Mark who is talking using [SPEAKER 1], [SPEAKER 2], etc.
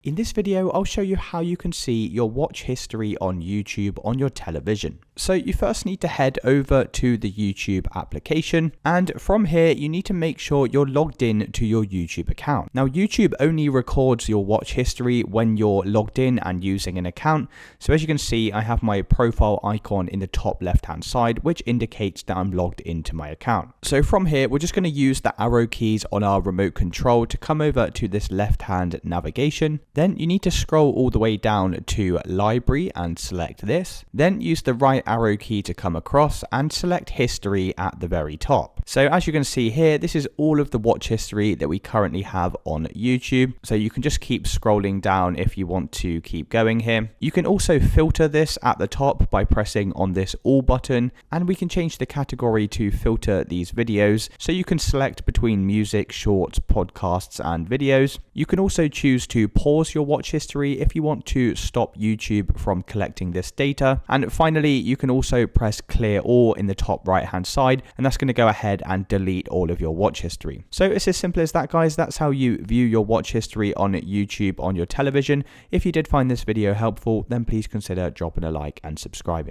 [SPEAKER 1] In this video, I'll show you how you can see your watch history on YouTube on your television. So you first need to head over to the YouTube application, and from here you need to make sure you're logged in to your YouTube account. Now YouTube only records your watch history when you're logged in and using an account. So as you can see, I have my profile icon in the top left hand side, which indicates that I'm logged into my account. So from here, we're just going to use the arrow keys on our remote control to come over to this left hand navigation. Then you need to scroll all the way down to library and select this. Then use the right arrow key to come across and select history at the very top. So as you can see here, this is all of the watch history that we currently have on YouTube. So you can just keep scrolling down if you want to keep going here. You can also filter this at the top by pressing on this all button, and we can change the category to filter these videos. So you can select between music, shorts, podcasts, and videos. You can also choose to pause your watch history if you want to stop YouTube from collecting this data. And finally, you can also press clear all in the top right hand side, and that's going to go ahead and delete all of your watch history. So it's as simple as that, guys. That's how you view your watch history on YouTube on your television. If you did find this video helpful, then please consider dropping a like and subscribing.